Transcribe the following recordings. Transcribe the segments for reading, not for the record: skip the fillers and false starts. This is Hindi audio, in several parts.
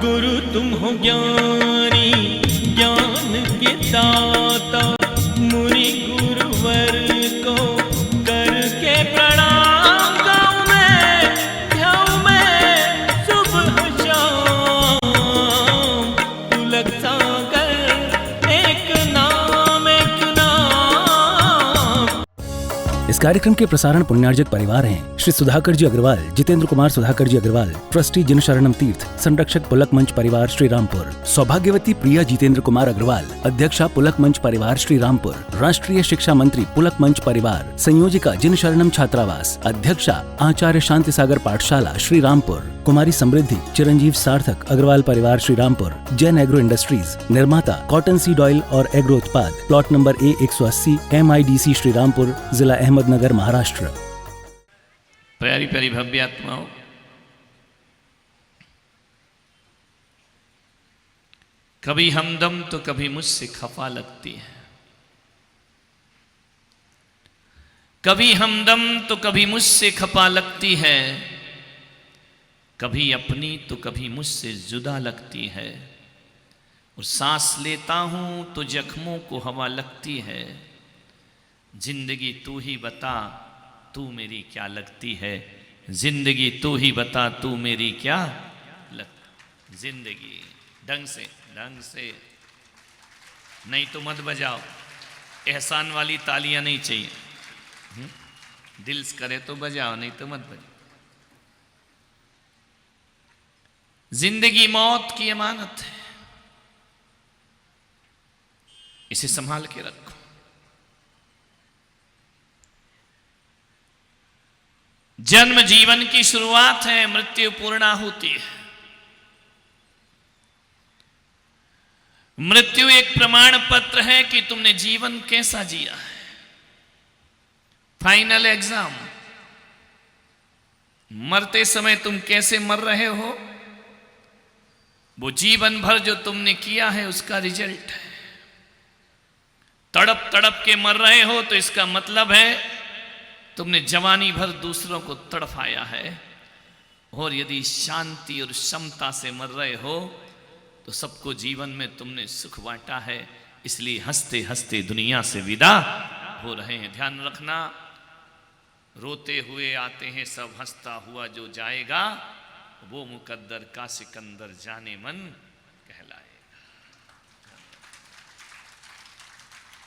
गुरु तुम हो ज्ञानी ज्ञान के दाता, मुनि गुरुवर को करके प्रणाम गाऊं मैं, ध्याऊं मैं सुबह शाम। पुलक सागर एक नाम एक नाम। इस कार्यक्रम के प्रसारण पुण्यार्जक परिवार हैं श्री सुधाकर जी अग्रवाल, जितेंद्र कुमार सुधाकर जी अग्रवाल, ट्रस्टी जिन शरणम तीर्थ, संरक्षक पुलक मंच परिवार श्री रामपुर, सौभाग्यवती प्रिया जितेंद्र कुमार अग्रवाल, अध्यक्षा पुलक मंच परिवार श्री रामपुर, राष्ट्रीय शिक्षा मंत्री पुलक मंच परिवार, संयोजिका जिन शरणम छात्रावास, अध्यक्षा आचार्य शांति सागर पाठशाला श्री रामपुर, कुमारी समृद्धि चिरंजीव सार्थक अग्रवाल परिवार श्री रामपुर, जैन एग्रो इंडस्ट्रीज, निर्माता कॉटन सीड ऑयल और एग्रो उत्पाद, plot number A180 MIDC Shri Rampur, जिला अहमदनगर, महाराष्ट्र। प्यारी प्यारी भव्य आत्माओं, कभी हमदम तो कभी मुझसे खफा लगती है, कभी हमदम तो कभी मुझसे खफा लगती है, कभी अपनी तो कभी मुझसे जुदा लगती है, और सांस लेता हूं तो जख्मों को हवा लगती है। जिंदगी तू ही बता तू मेरी क्या लगती है, जिंदगी तू ही बता तू मेरी क्या लगती। जिंदगी ढंग से नहीं तो मत बजाओ, एहसान वाली तालियां नहीं चाहिए, दिल से करे तो बजाओ, नहीं तो मत बजाओ। जिंदगी मौत की अमानत है, इसे संभाल के रखो। जन्म जीवन की शुरुआत है, मृत्यु पूर्णाहुति है। मृत्यु एक प्रमाण पत्र है कि तुमने जीवन कैसा जिया है, फाइनल एग्जाम। मरते समय तुम कैसे मर रहे हो, वो जीवन भर जो तुमने किया है उसका रिजल्ट है। तड़प तड़प के मर रहे हो तो इसका मतलब है तुमने जवानी भर दूसरों को तड़फाया है। और यदि शांति और क्षमता से मर रहे हो तो सबको जीवन में तुमने सुख बांटा है, इसलिए हंसते हंसते दुनिया से विदा हो रहे हैं। ध्यान रखना, रोते हुए आते हैं सब, हंसता हुआ जो जाएगा वो मुकद्दर का सिकंदर जाने मन कहलाएगा।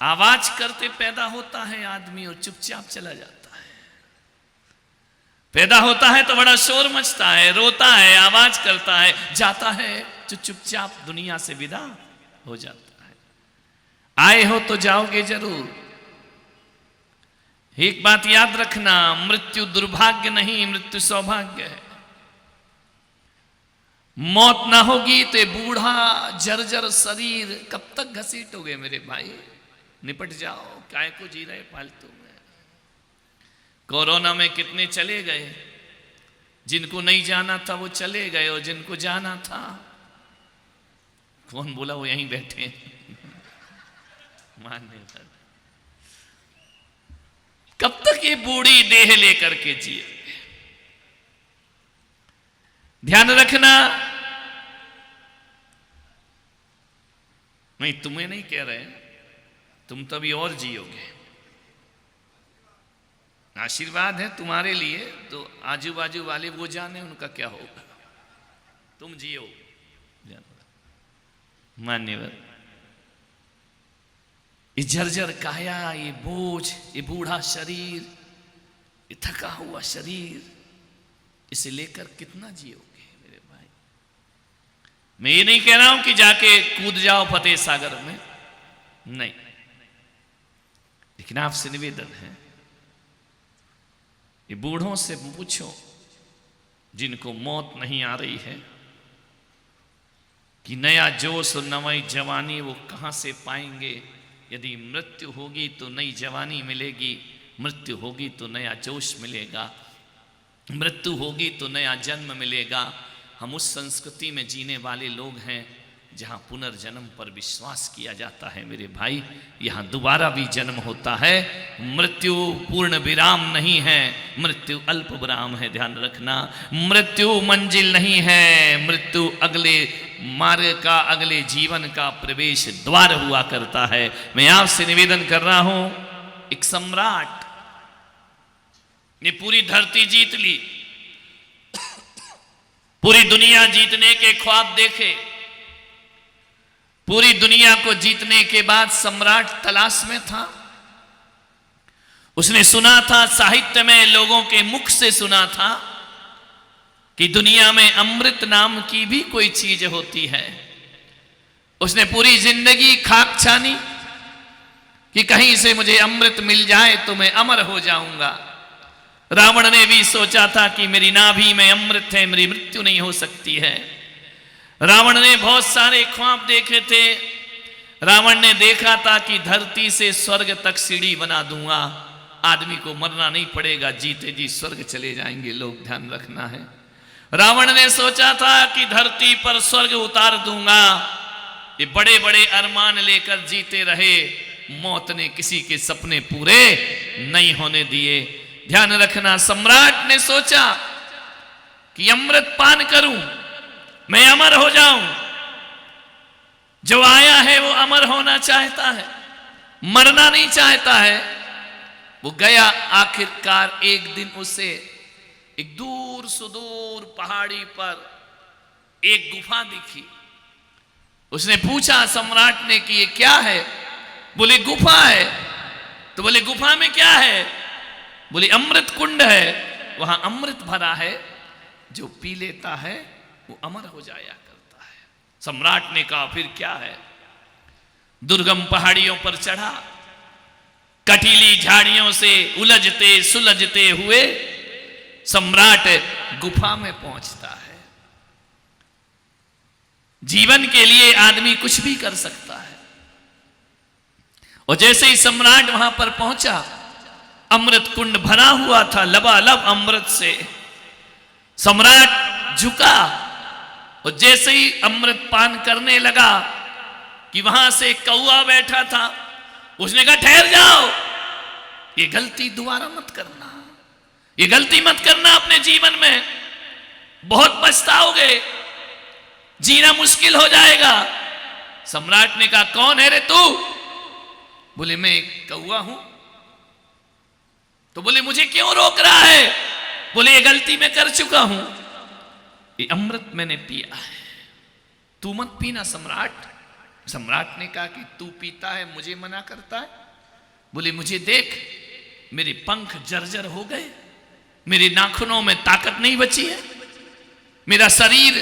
आवाज करते पैदा होता है आदमी और चुपचाप चला जाता है। पैदा होता है तो बड़ा शोर मचता है, रोता है, आवाज करता है, जाता है तो चुपचाप दुनिया से विदा हो जाता है। आए हो तो जाओगे जरूर। एक बात याद रखना, मृत्यु दुर्भाग्य नहीं, मृत्यु सौभाग्य है। मौत ना होगी तो बूढ़ा जर्जर शरीर कब तक घसीटोगे मेरे भाई, निपट जाओ, काय को जी रहे फालतू में। कोरोना में कितने चले गए, जिनको नहीं जाना था वो चले गए, और जिनको जाना था कौन बोला वो यहीं बैठे मानने पर। कब तक ये बूढ़ी देह लेकर के जिए। ध्यान रखना, नहीं तुम्हें नहीं कह रहे, तुम तो अभी और जियोगे। आशीर्वाद है तुम्हारे लिए, तो आजू बाजू वाले वो जाने उनका क्या होगा, तुम जियो। मान्यवर, ये जर्जर काया, ये बोझ, ये बूढ़ा शरीर, ये थका हुआ शरीर, इसे लेकर कितना जियोगे मेरे भाई। मैं ये नहीं कह रहा हूं कि जाके कूद जाओ फतेह सागर में, नहीं, लेकिन आपसे निवेदन है, ये बूढ़ों से पूछो जिनको मौत नहीं आ रही है कि नया जोश और नई जवानी वो कहां से पाएंगे। यदि मृत्यु होगी तो नई जवानी मिलेगी, मृत्यु होगी तो नया जोश मिलेगा, मृत्यु होगी तो नया जन्म मिलेगा। हम उस संस्कृति में जीने वाले लोग हैं जहाँ पुनर्जन्म पर विश्वास किया जाता है मेरे भाई, यहाँ दोबारा भी जन्म होता है। मृत्यु पूर्ण विराम नहीं है, मृत्यु अल्प विराम है, ध्यान रखना। मृत्यु मंजिल नहीं है, मृत्यु अगले मार्ग का, अगले जीवन का प्रवेश द्वार हुआ करता है। मैं आपसे निवेदन कर रहा हूं, एक सम्राट ने पूरी धरती जीत ली, पूरी दुनिया जीतने के ख्वाब देखे। पूरी दुनिया को जीतने के बाद सम्राट तलाश में था। उसने सुना था, साहित्य में लोगों के मुख से सुना था कि दुनिया में अमृत नाम की भी कोई चीज होती है। उसने पूरी जिंदगी खाक छानी कि कहीं से मुझे अमृत मिल जाए तो मैं अमर हो जाऊंगा। रावण ने भी सोचा था कि मेरी नाभि में अमृत है, मेरी मृत्यु नहीं हो सकती है। रावण ने बहुत सारे ख्वाब देखे थे। रावण ने देखा था कि धरती से स्वर्ग तक सीढ़ी बना दूंगा, आदमी को मरना नहीं पड़ेगा, जीते जी स्वर्ग चले जाएंगे लोग, ध्यान रखना है। रावण ने सोचा था कि धरती पर स्वर्ग उतार दूंगा। ये बड़े बड़े अरमान लेकर जीते रहे, मौत ने किसी के सपने पूरे नहीं होने दिए। ध्यान रखना, सम्राट ने सोचा कि अमृत पान करूं, मैं अमर हो जाऊं। जो आया है वो अमर होना चाहता है, मरना नहीं चाहता है। वो गया, आखिरकार एक दिन उसे एक दूर सुदूर पहाड़ी पर एक गुफा दिखी। उसने पूछा सम्राट ने कि ये क्या है? बोले गुफा है। तो बोले गुफा में क्या है? बोले अमृत कुंड है, वहां अमृत भरा है, जो पी लेता है वो अमर हो जाया करता है। सम्राट ने कहा फिर क्या है? दुर्गम पहाड़ियों पर चढ़ा, कटीली झाड़ियों से उलझते सुलझते हुए सम्राट गुफा में पहुंचता है। जीवन के लिए आदमी कुछ भी कर सकता है। और जैसे ही सम्राट वहां पर पहुंचा, अमृत कुंड भरा हुआ था लबालब अमृत से। सम्राट झुका और जैसे ही अमृत पान करने लगा कि वहां से कौआ बैठा था, उसने कहा ठहर जाओ, ये गलती दोबारा मत करना, ये गलती मत करना अपने जीवन में, बहुत पछताओगे, जीना मुश्किल हो जाएगा। सम्राट ने कहा कौन है रे तू? बोले मैं एक कौआ हूं। तो बोले मुझे क्यों रोक रहा है? बोले ये गलती मैं कर चुका हूं, ये अमृत मैंने पिया है, तू मत पीना सम्राट। सम्राट ने कहा कि तू पीता है, मुझे मना करता है? बोले मुझे देख, मेरे पंख जर्जर हो गए, मेरे नाखूनों में ताकत नहीं बची है, मेरा शरीर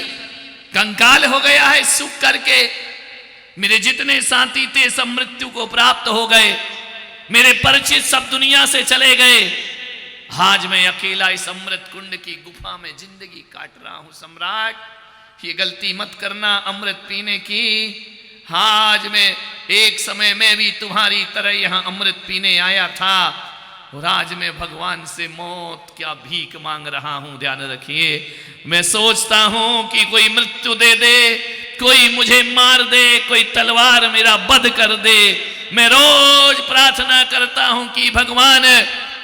कंकाल हो गया है सूख करके, मेरे जितने साथी थे सब मृत्यु को प्राप्त हो गए, मेरे परिचित सब दुनिया से चले गए। आज मैं अकेला इस अमृत कुंड की गुफा में जिंदगी काट रहा हूं। सम्राट, ये गलती मत करना अमृत पीने की। आज मैं एक समय में भी तुम्हारी तरह यहां अमृत पीने आया था, और आज मैं भगवान से मौत क्या भीख मांग रहा हूं। ध्यान रखिए, मैं सोचता हूं कि कोई मृत्यु दे दे, कोई मुझे मार दे, कोई तलवार मेरा वध कर दे। मैं रोज प्रार्थना करता हूं कि भगवान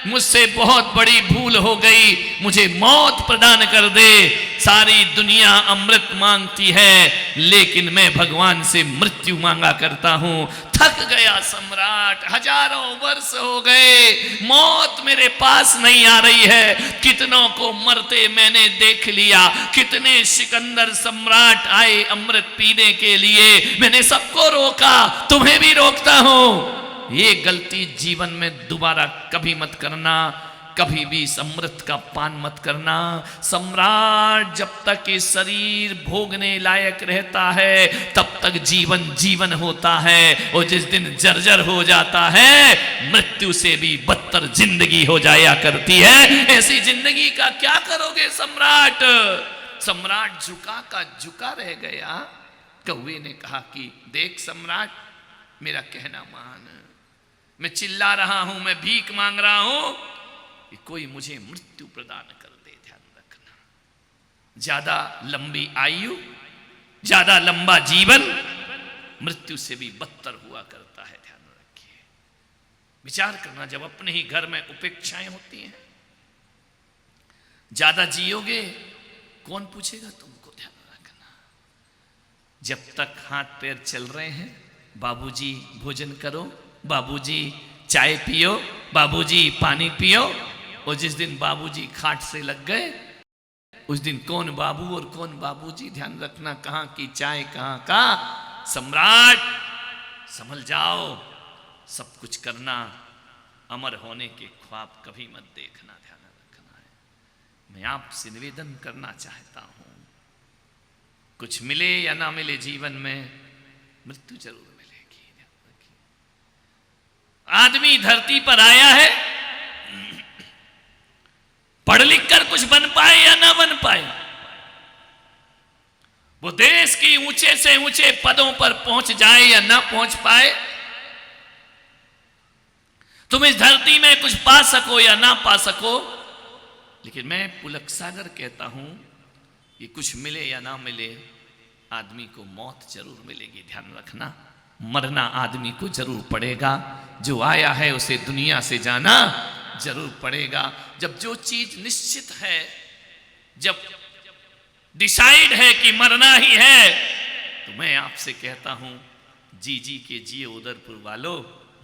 मुझसे बहुत बड़ी भूल हो गई, मुझे मौत प्रदान कर दे। सारी दुनिया अमृत मांगती है, लेकिन मैं भगवान से मृत्यु मांगा करता हूं। थक गया सम्राट, हजारों वर्ष हो गए, मौत मेरे पास नहीं आ रही है। कितनों को मरते मैंने देख लिया, कितने सिकंदर सम्राट आए अमृत पीने के लिए, मैंने सबको रोका, तुम्हें भी रोकता हूं। ये गलती जीवन में दोबारा कभी मत करना, कभी भी इस अमृत का पान मत करना। सम्राट जब तक ये शरीर भोगने लायक रहता है तब तक जीवन जीवन होता है, और जिस दिन जर्जर हो जाता है मृत्यु से भी बदतर जिंदगी हो जाया करती है। ऐसी जिंदगी का क्या करोगे सम्राट? सम्राट झुका का झुका रह गया। कौवे ने कहा कि देख सम्राट, मेरा कहना मान, मैं चिल्ला रहा हूं, मैं भीख मांग रहा हूं कि कोई मुझे मृत्यु प्रदान कर दे। ध्यान रखना, ज्यादा लंबी आयु ज्यादा लंबा जीवन मृत्यु से भी बदतर हुआ करता है, ध्यान रखिए। विचार करना, जब अपने ही घर में उपेक्षाएं होती हैं, ज्यादा जियोगे कौन पूछेगा तुमको, ध्यान रखना। जब तक हाथ पैर चल रहे हैं, बाबूजी भोजन करो, बाबूजी चाय पियो, बाबूजी पानी पियो, और जिस दिन बाबूजी खाट से लग गए उस दिन कौन बाबू और कौन बाबूजी, ध्यान रखना। कहां की चाय, कहां का सम्राट। संभल जाओ, सब कुछ करना, अमर होने के ख्वाब कभी मत देखना, ध्यान रखना है। मैं आपसे निवेदन करना चाहता हूं, कुछ मिले या ना मिले जीवन में, मृत्यु जरूर मिलेगी, ध्यान रखिए। आदमी धरती पर आया है, पढ़ लिख कर कुछ बन पाए या ना बन पाए, वो देश की ऊंचे से ऊंचे पदों पर पहुंच जाए या ना पहुंच पाए, तुम इस धरती में कुछ पा सको या ना पा सको, लेकिन मैं पुलक सागर कहता हूं कि कुछ मिले या ना मिले, आदमी को मौत जरूर मिलेगी, ध्यान रखना। मरना आदमी को जरूर पड़ेगा, जो आया है उसे दुनिया से जाना जरूर पड़ेगा। जब जो चीज निश्चित है, जब डिसाइड है कि मरना ही है, तो मैं आपसे कहता हूं, जी जी के जिए उदयपुर वालों,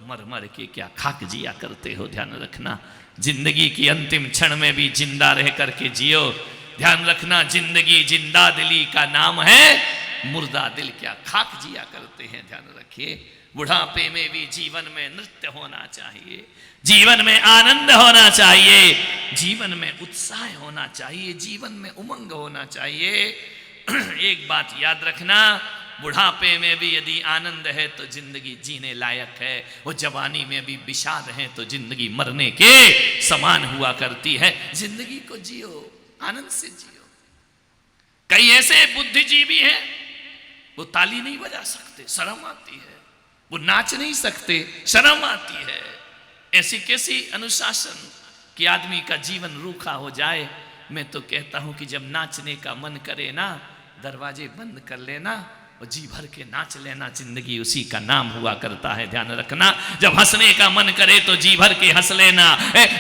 मर मर के क्या खाक जिया करते हो, ध्यान रखना। जिंदगी की अंतिम क्षण में भी जिंदा रह करके जियो, ध्यान रखना। जिंदगी जिंदा दिली का नाम है, मुर्दा दिल क्या खाक जिया करते हैं, ध्यान रखिए। बुढ़ापे में भी जीवन में नृत्य होना चाहिए, जीवन में आनंद होना चाहिए, जीवन में उत्साह होना चाहिए, जीवन में उमंग होना चाहिए। एक बात याद रखना, बुढ़ापे में भी यदि आनंद है तो जिंदगी जीने लायक है, और जवानी में भी विषाद है तो जिंदगी मरने के समान हुआ करती है। जिंदगी को जियो, आनंद से जियो। कई ऐसे बुद्धिजीवी हैं, वो ताली नहीं बजा सकते, शर्म आती है, वो नाच नहीं सकते, शर्म आती है। ऐसी कैसी अनुशासन कि आदमी का जीवन रूखा हो जाए। मैं तो कहता हूं कि जब नाचने का मन करे ना, दरवाजे बंद कर लेना और जी भर के नाच लेना, जिंदगी उसी का नाम हुआ करता है, ध्यान रखना। जब हंसने का मन करे तो जी भर के हंस लेना,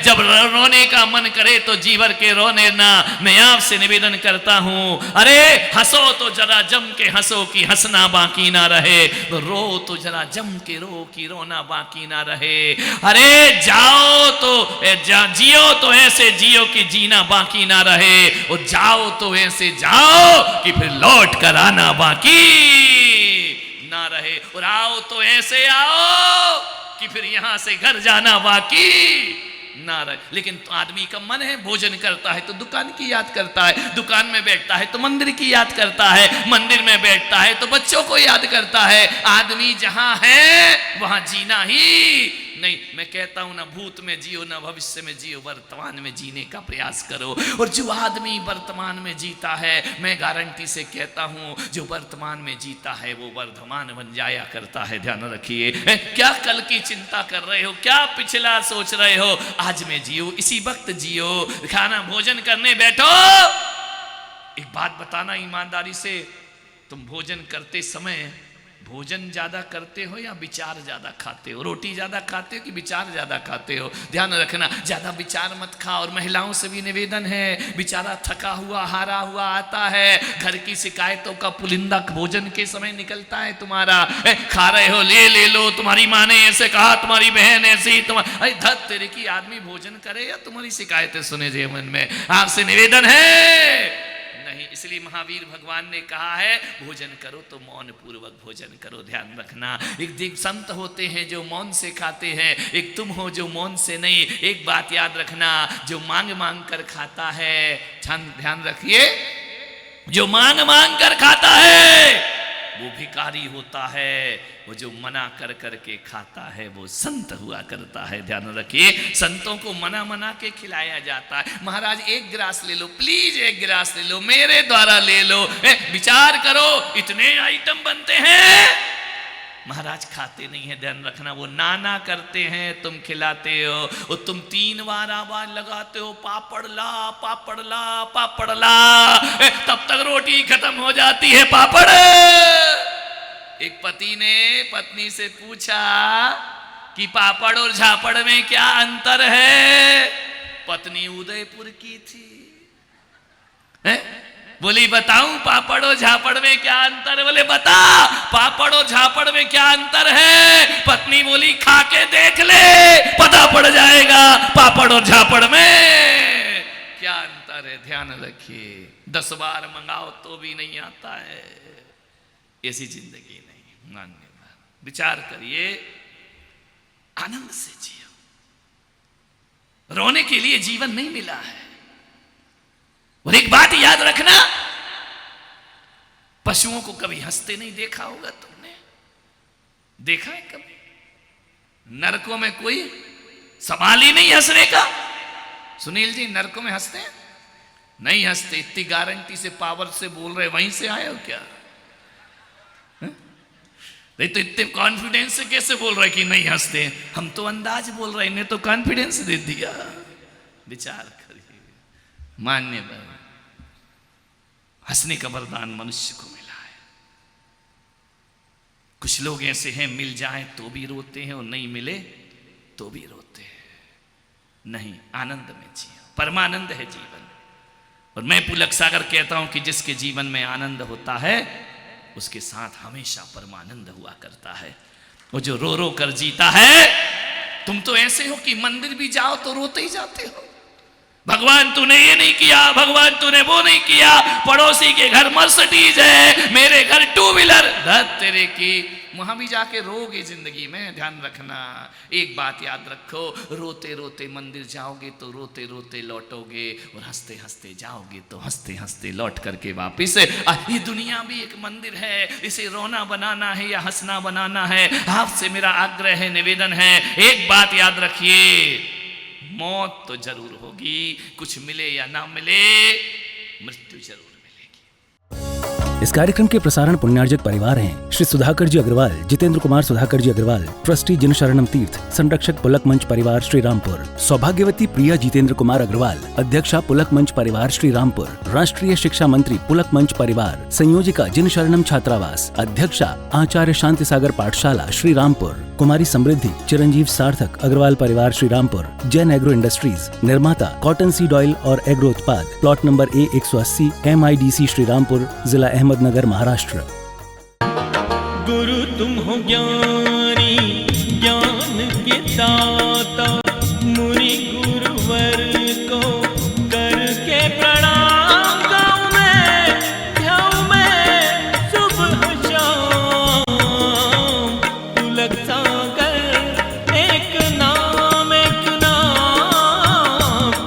जब रोने का मन करे तो जी भर के रो लेना। मैं आपसे निवेदन करता हूं, अरे हंसो तो जरा जम के हंसो कि हंसना बाकी ना रहे, रो तो जरा जम के रो कि रोना बाकी ना रहे। अरे जाओ तो जियो तो ऐसे जियो कि जीना बाकी ना रहे, और जाओ तो ऐसे जाओ कि फिर लौट कर आना बाकी ना रहे, और आओ तो ऐसे आओ कि फिर यहां से घर जाना बाकी ना रहे। लेकिन तो आदमी का मन है, भोजन करता है तो दुकान की याद करता है, दुकान में बैठता है तो मंदिर की याद करता है, मंदिर में बैठता है तो बच्चों को याद करता है। आदमी जहां है वहां जीना ही नहीं। मैं कहता हूं, ना भूत में जियो ना भविष्य में जियो, वर्तमान में जीने का प्रयास करो। और जो आदमी वर्तमान में जीता है, मैं गारंटी से कहता हूं, जो वर्तमान में जीता है वो वर्धमान बन जाया करता है, ध्यान रखिए। क्या कल की चिंता कर रहे हो, क्या पिछला सोच रहे हो, आज में जियो, इसी वक्त जियो। खाना भोजन करने बैठो, एक बात बताना ईमानदारी से, तुम भोजन करते समय भोजन ज्यादा करते हो या विचार ज्यादा खाते हो? रोटी ज्यादा खाते हो कि विचार ज्यादा खाते हो? ध्यान रखना, ज्यादा विचार मत खाओ। और महिलाओं से भी निवेदन है, बेचारा थका हुआ हारा हुआ आता है, घर की शिकायतों का पुलिंदा भोजन के समय निकलता है तुम्हारा। खा रहे हो, ले लो, तुम्हारी माँ ने ऐसे कहा, तुम्हारी बहन ऐसी, अरे धत तेरे की, आदमी भोजन करे या तुम्हारी शिकायतें सुने जीवन में? आपसे निवेदन है नहीं। इसलिए महावीर भगवान ने कहा है, भोजन करो तो मौन पूर्वक भोजन करो, ध्यान रखना। एक संत होते हैं जो मौन से खाते हैं, एक तुम हो जो मौन से नहीं। एक बात याद रखना, जो मांग मांग कर खाता है, ध्यान रखिए, जो मांग मांग कर खाता है वो भिखारी होता है, वो जो मना कर करके खाता है वो संत हुआ करता है, ध्यान रखिए। संतों को मना मना के खिलाया जाता है। महाराज एक गिलास ले लो, प्लीज एक गिलास ले लो, मेरे द्वारा ले लो। विचार करो, इतने आइटम बनते हैं, महाराज खाते नहीं है, ध्यान रखना। वो नाना करते हैं, तुम खिलाते हो। वो तुम 3 बार आवाज लगाते हो, पापड़ ला पापड़ ला पापड़ ला, तब तक रोटी खत्म हो जाती है। पापड़। एक पति ने पत्नी से पूछा कि पापड़ और झापड़ में क्या अंतर है? पत्नी उदयपुर की थी। बोली बताऊं पापड़ और झापड़ में क्या अंतर है? बोले बता पापड़ और झापड़ में क्या अंतर है? पत्नी बोली खा के देख ले, पता पड़ जाएगा पापड़ और झापड़ में क्या अंतर है। ध्यान रखिए, 10 बार मंगाओ तो भी नहीं आता है। ऐसी जिंदगी नहीं मानने वाला। विचार करिए, आनंद से जियो। रोने के लिए जीवन नहीं मिला है। और एक बात याद रखना, पशुओं को कभी हंसते नहीं देखा होगा तुमने। देखा है कभी? नरकों में कोई सवाल ही नहीं हंसने का। सुनील जी, नरकों में हंसते हैं? नहीं हंसते। इतनी गारंटी से, पावर से बोल रहे, वहीं से आए हो क्या? नहीं तो इतने कॉन्फिडेंस से कैसे बोल रहे कि नहीं हंसते? हम तो अंदाज बोल रहे, इन्हें तो कॉन्फिडेंस दे दिया। विचार करिए, मान्य भाई, हंसने का वरदान मनुष्य को मिला है। कुछ लोग ऐसे हैं, मिल जाए तो भी रोते हैं और नहीं मिले तो भी रोते हैं। नहीं, आनंद में जियो, परमानंद है जीवन। और मैं पुलक सागर कहता हूं कि जिसके जीवन में आनंद होता है उसके साथ हमेशा परमानंद हुआ करता है। वो जो रो रो कर जीता है, तुम तो ऐसे हो कि मंदिर भी जाओ तो रोते ही जाते हो। भगवान तूने ये नहीं किया, भगवान तूने वो नहीं किया, पड़ोसी के घर मर्सिडीज है, मेरे घर 2 व्हीलर, धत तेरे की। वहां भी जाके रोगे जिंदगी में। ध्यान रखना, एक बात याद रखो, रोते रोते मंदिर जाओगे तो रोते रोते लौटोगे, और हंसते हंसते जाओगे तो हंसते हंसते लौट करके वापिस। ये दुनिया भी एक मंदिर है, इसे रोना बनाना है या हंसना बनाना है, आपसे मेरा आग्रह है, निवेदन है। एक बात याद रखिए, मौत तो जरूर होगी, कुछ मिले या ना मिले, मृत्यु जरूर मिलेगी। इस कार्यक्रम के प्रसारण पुण्यार्जक परिवार हैं श्री सुधाकर जी अग्रवाल, जितेंद्र कुमार सुधाकर जी अग्रवाल, ट्रस्टी जिन शरणम तीर्थ, संरक्षक पुलक मंच परिवार श्री रामपुर, सौभाग्यवती प्रिया जितेंद्र कुमार अग्रवाल, अध्यक्षा पुलक मंच परिवार श्री रामपुर, राष्ट्रीय शिक्षा मंत्री पुलक मंच परिवार, संयोजिका जिन शरणम छात्रावास, अध्यक्षा आचार्य शांति सागर पाठशाला श्री रामपुर, कुमारी समृद्धि चिरंजीव सार्थक अग्रवाल परिवार श्री रामपुर, जैन एग्रो इंडस्ट्रीज, निर्माता कॉटन सीड ऑयल और एग्रो उत्पाद, plot number A180, MIDC Shri Rampur, जिला अहमदनगर, महाराष्ट्र। गुरु तुम हो ज्ञानी, ज्ञान के दाता, मुनि गुरु